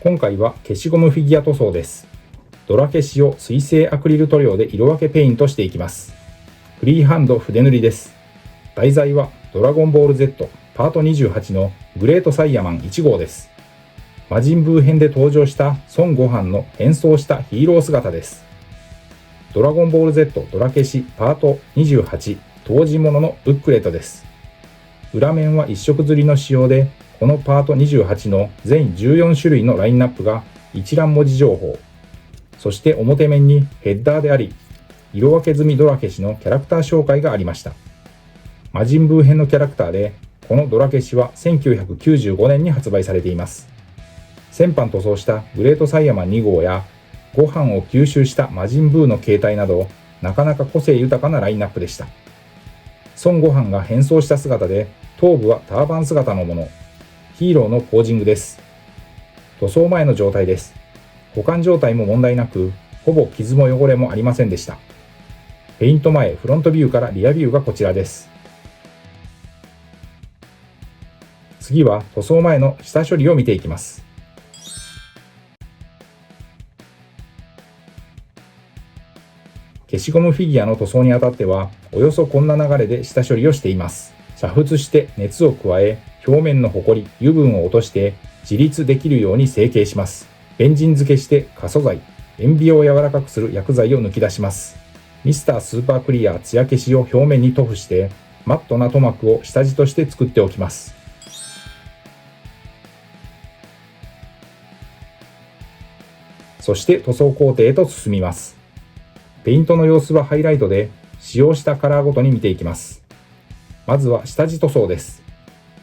今回は消しゴムフィギュア塗装です。ドラ消しを水性アクリル塗料で色分けペイントしていきます。フリーハンド筆塗りです。題材はドラゴンボール Z パート28のグレートサイヤマン1号です。魔人ブー編で登場した孫悟飯の変装したヒーロー姿です。ドラゴンボール Z ドラ消しパート28当時物のブックレットです。裏面は一色刷りの仕様で、このパート28の全14種類のラインナップが一覧文字情報、そして表面にヘッダーであり、色分け済みドラ消しのキャラクター紹介がありました。魔人ブー編のキャラクターで、このドラ消しは1995年に発売されています。先般塗装したグレートサイヤマン2号や、ご飯を吸収した魔人ブーの形態など、なかなか個性豊かなラインナップでした。孫悟飯が変装した姿で、頭部はターバン姿のもの。ヒーローのポージングです。塗装前の状態です。保管状態も問題なく、ほぼ傷も汚れもありませんでした。ペイント前フロントビューからリアビューがこちらです。次は塗装前の下処理を見ていきます。消しゴムフィギュアの塗装にあたっては、およそこんな流れで下処理をしています。煮沸して熱を加え、表面のホコリ、油分を落として自立できるように成形します。ベンジン漬けして可素材、塩ビを柔らかくする薬剤を抜き出します。ミスタースーパークリア艶消しを表面に塗布して、マットな塗膜を下地として作っておきます。そして塗装工程へと進みます。ペイントの様子はハイライトで、使用したカラーごとに見ていきます。まずは下地塗装です。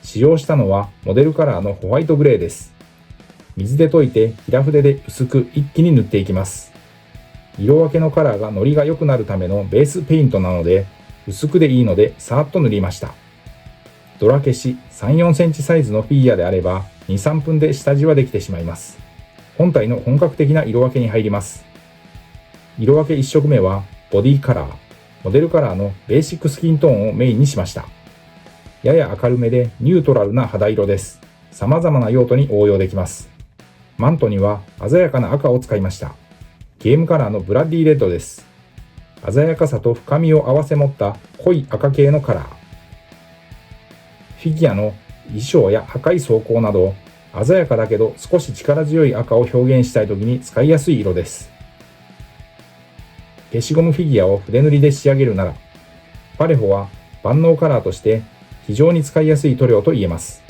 使用したのはモデルカラーのホワイトグレーです。水で溶いて平筆で薄く一気に塗っていきます。色分けのカラーがノリが良くなるためのベースペイントなので、薄くでいいのでさーっと塗りました。ドラ消し 3,4 センチサイズのフィギュアであれば 2,3 分で下地はできてしまいます。本体の本格的な色分けに入ります。色分け1色目はボディカラー。モデルカラーのベーシックスキントーンをメインにしました。やや明るめでニュートラルな肌色です。様々な用途に応用できます。マントには鮮やかな赤を使いました。ゲームカラーのブラッディレッドです。鮮やかさと深みを合わせ持った濃い赤系のカラー。フィギュアの衣装や赤い装甲など、鮮やかだけど少し力強い赤を表現したいときに使いやすい色です。消しゴムフィギュアを筆塗りで仕上げるなら、パレホは万能カラーとして非常に使いやすい塗料と言えます。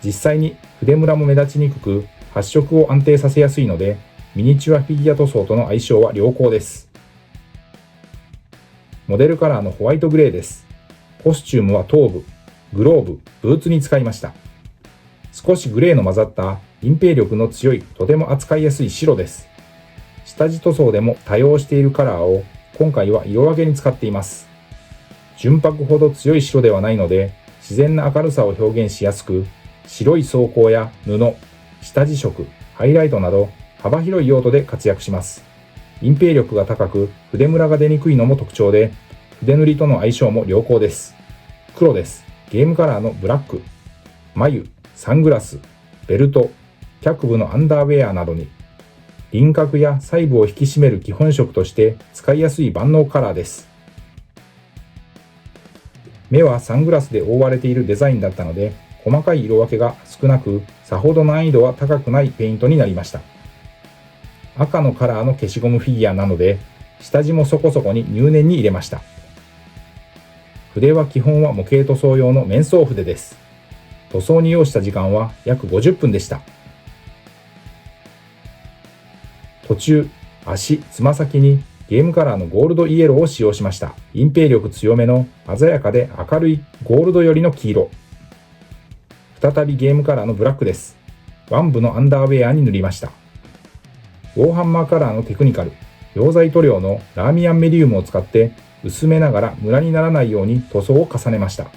実際に筆ムラも目立ちにくく、発色を安定させやすいので、ミニチュアフィギュア塗装との相性は良好です。モデルカラーのホワイトグレーです。コスチュームは頭部、グローブ、ブーツに使いました。少しグレーの混ざった隠蔽力の強い、とても扱いやすい白です。下地塗装でも多用しているカラーを今回は色分けに使っています。純白ほど強い白ではないので、自然な明るさを表現しやすく、白い装甲や布、下地色、ハイライトなど幅広い用途で活躍します。隠蔽力が高く、筆ムラが出にくいのも特徴で、筆塗りとの相性も良好です。黒です。ゲームカラーのブラック、眉、サングラス、ベルト、脚部のアンダーウェアなどに、輪郭や細部を引き締める基本色として使いやすい万能カラーです。目はサングラスで覆われているデザインだったので、細かい色分けが少なく、さほど難易度は高くないペイントになりました。赤のカラーの消しゴムフィギュアなので、下地もそこそこに入念に入れました。筆は基本は模型塗装用の面装筆です。塗装に要した時間は約50分でした。途中、足、つま先にゲームカラーのゴールドイエローを使用しました。隠蔽力強めの鮮やかで明るいゴールド寄りの黄色。再びゲームカラーのブラックです。ワン部のアンダーウェアに塗りました。ウォーハンマーカラーのテクニカル、溶剤塗料のラーミアンメディウムを使って薄めながらムラにならないように塗装を重ねました。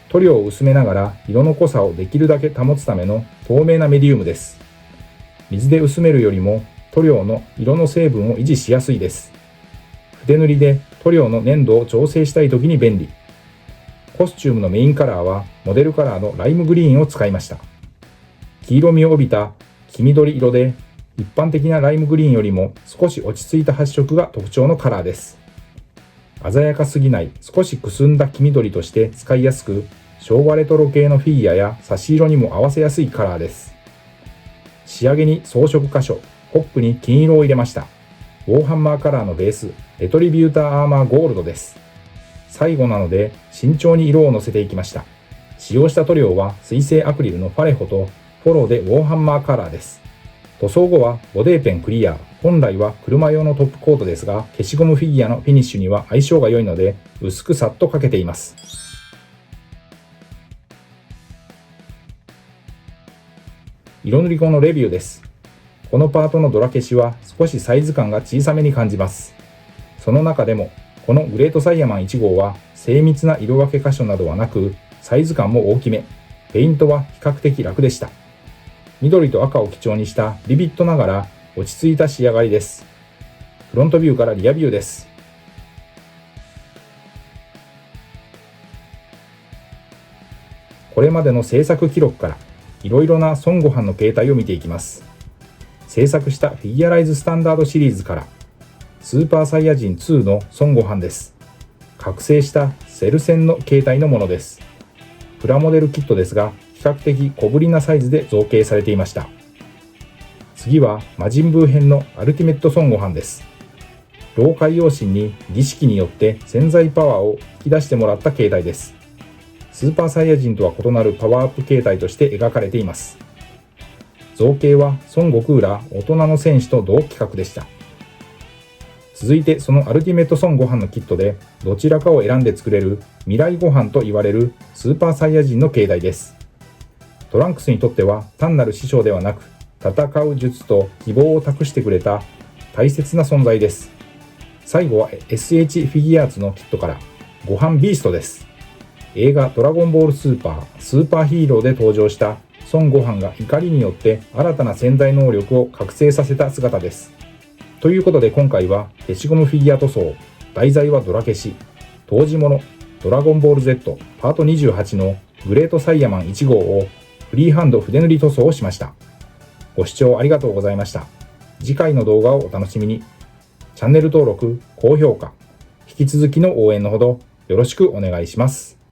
塗料を薄めながら色の濃さをできるだけ保つための透明なメディウムです。水で薄めるよりも塗料の色の成分を維持しやすいです。筆塗りで塗料の粘度を調整したいときに便利。コスチュームのメインカラーはモデルカラーのライムグリーンを使いました。黄色みを帯びた黄緑色で、一般的なライムグリーンよりも少し落ち着いた発色が特徴のカラーです。鮮やかすぎない少しくすんだ黄緑として使いやすく、昭和レトロ系のフィギュアや差し色にも合わせやすいカラーです。仕上げに装飾箇所、ホップに金色を入れました。ウォーハンマーカラーのベース、レトリビューターアーマーゴールドです。最後なので慎重に色をのせていきました。使用した塗料は水性アクリルのファレホとフォローでウォーハンマーカラーです。塗装後はボデーペンクリア、本来は車用のトップコートですが、消しゴムフィギュアのフィニッシュには相性が良いので、薄くさっとかけています。色塗り後のレビューです。このパートのドラ消しは少しサイズ感が小さめに感じます。その中でも、このグレートサイヤマン1号は精密な色分け箇所などはなく、サイズ感も大きめ、ペイントは比較的楽でした。緑と赤を基調にしたビビッドながら落ち着いた仕上がりです。フロントビューからリアビューです。これまでの制作記録からいろいろな孫悟飯の形態を見ていきます。制作したフィギュアライズスタンダードシリーズからスーパーサイヤ人2の孫悟飯です。覚醒したセル戦の形態のものです。プラモデルキットですが、比較的小ぶりなサイズで造形されていました。次は魔人ブー編のアルティメット孫悟飯です。老海洋神に儀式によって潜在パワーを引き出してもらった形態です。スーパーサイヤ人とは異なるパワーアップ形態として描かれています。造形は孫悟空ら大人の戦士と同規格でした。続いてそのアルティメット孫悟飯のキットでどちらかを選んで作れる未来ご飯と言われるスーパーサイヤ人の形態です。トランクスにとっては単なる師匠ではなく、戦う術と希望を託してくれた大切な存在です。最後は SH フィギュアーツのキットからご飯ビーストです。映画ドラゴンボールスーパーヒーローで登場した孫悟飯が怒りによって新たな潜在能力を覚醒させた姿です。ということで今回は消しゴムフィギュア塗装、題材はドラ消し、当時物ドラゴンボール Z パート28のグレートサイヤマン1号をフリーハンド筆塗り塗装をしました。ご視聴ありがとうございました。次回の動画をお楽しみに。チャンネル登録、高評価、引き続きの応援のほどよろしくお願いします。